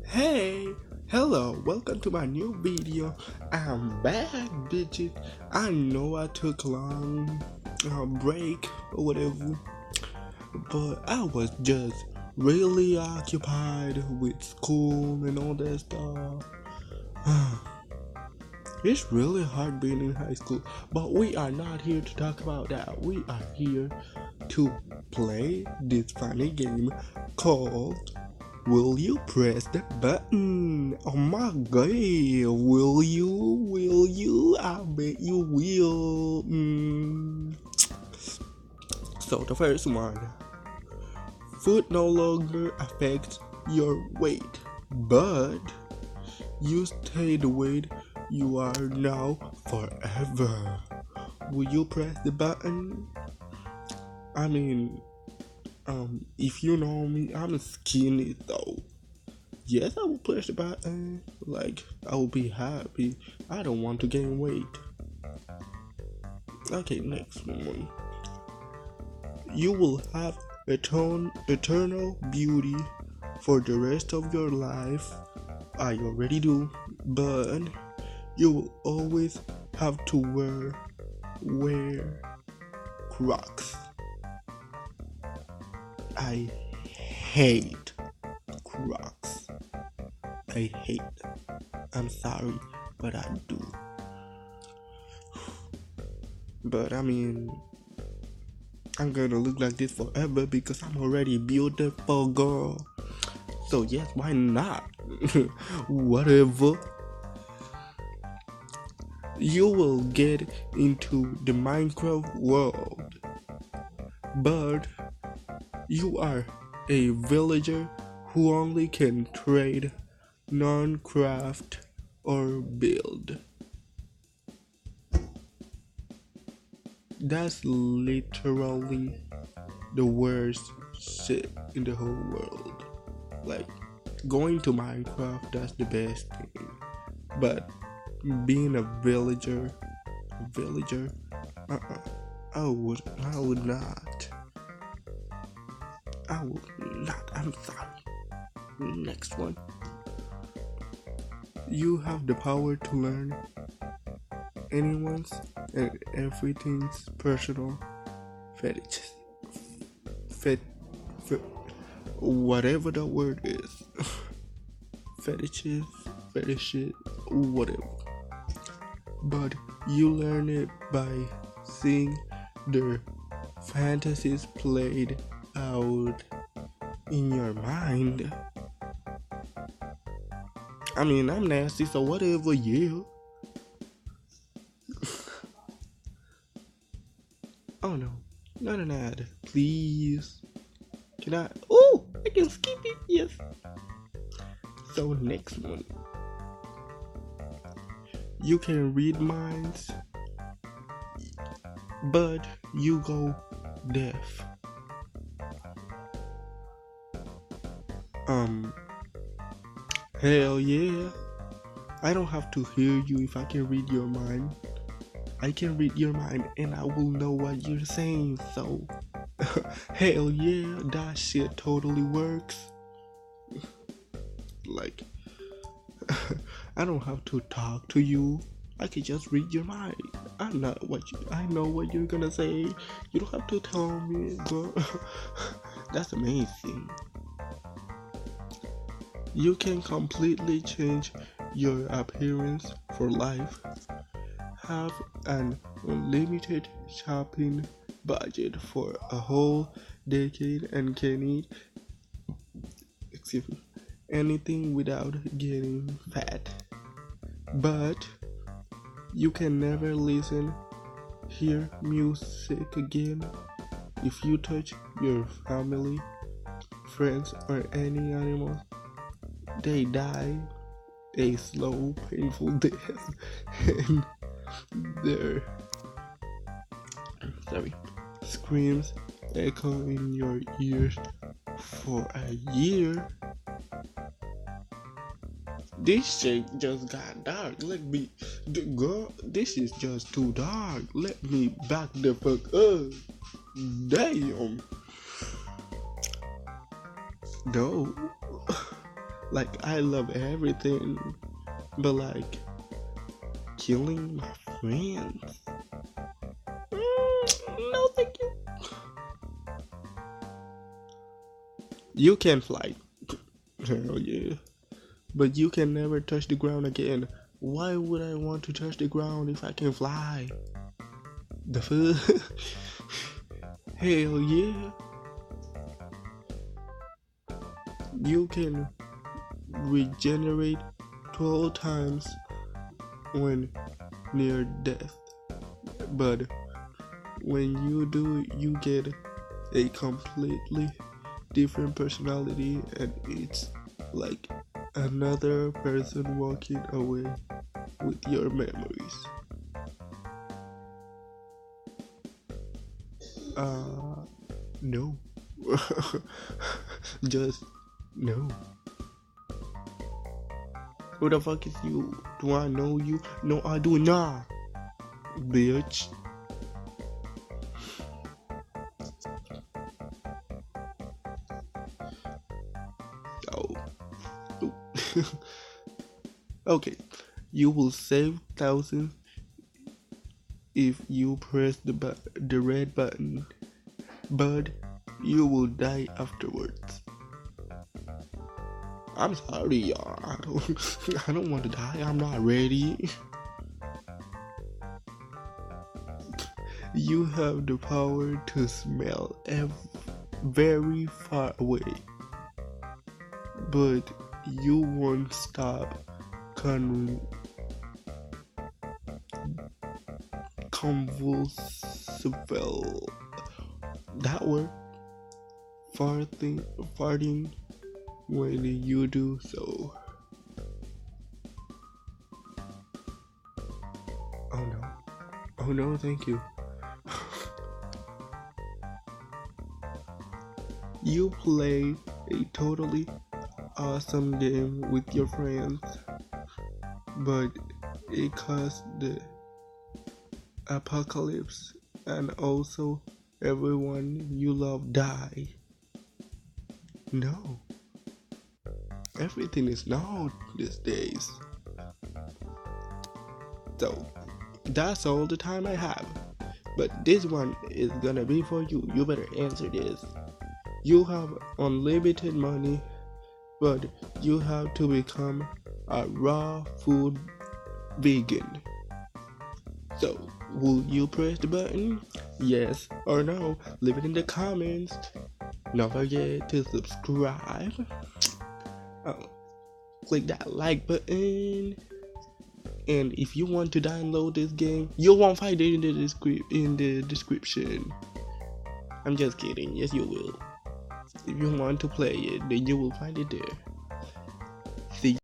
Hey, hello, welcome to my new video. I'm back, bitches. I know I took a long break or whatever, but I was just really occupied with school and all that stuff. It's really hard being in high school, but we are not here to talk about that. We are here to play this funny game called Will You Press the Button? Oh my god, will you? Will you? I bet you will. So the first one, food no longer affects your weight, but you stay the weight you are now forever. Will you press the button? I mean, if you know me, I'm skinny though. Yes, I will push the button. Like, I will be happy. I don't want to gain weight. Okay, next one. You will have eternal beauty for the rest of your life. I already do, but you will always have to wear Crocs. I hate Crocs. I hate them. I'm sorry, but I do. But I mean, I'm gonna look like this forever because I'm already beautiful, girl. So yes, why not? Whatever. You will get into the Minecraft world, but you are a villager who only can trade, non-craft, or build. That's literally the worst shit in the whole world. Like, going to Minecraft, that's the best thing. But being a villager, I would not. I would not. I'm sorry. Next one. You have the power to learn anyone's and everything's personal fetishes. Whatever the word is. fetishes, whatever. But you learn it by seeing their fantasies played out in your mind. I mean, I'm nasty, so whatever, yeah. Oh no, not an ad, please. Can I? Oh, I can skip it, yes. So next one. You can read minds, but you go deaf. Hell yeah. I don't have to hear you if I can read your mind. I can read your mind and I will know what you're saying, so hell yeah, that shit totally works. Like, I don't have to talk to you. I can just read your mind. I know what you're gonna say. You don't have to tell me, girl. That's amazing. You can completely change your appearance for life. Have an unlimited shopping budget for a whole decade and can eat anything without getting fat. But you can never hear music again. If you touch your family, friends, or any animal, they die a slow, painful death, and their screams echo in your ears for a year. This shit just got dark. Girl, this is just too dark. Let me back the fuck up. Damn. No. Like, I love everything, but like, killing my friends? No, thank you. You can fly. Hell yeah. But you can never touch the ground again. Why would I want to touch the ground if I can fly? The fuck? Hell yeah. You can regenerate 12 times when near death. But when you do it, you get a completely different personality, and it's like another person walking away with your memories. No. Just no. Who the fuck is you? Do I know you? No, I do not, bitch. Oh. Okay, you will save thousands if you press the red button, but you will die afterwards. I'm sorry, y'all. I don't want to die. I'm not ready. You have the power to smell very far away, but you won't stop convulsive. That word. Farting when you do so. Oh no. Oh no, thank you. You play a totally awesome game with your friends, but it caused the apocalypse, and also everyone you love die. No. Everything is now these days. So that's all the time I have. But this one is gonna be for you. You better answer this. You have unlimited money, but you have to become a raw food vegan. So, will you press the button? Yes or no? Leave it in the comments. Don't forget to subscribe. Click that like button. And if you want to download this game, you won't find it in the description. I'm just kidding. Yes, you will. If you want to play it, then you will find it there.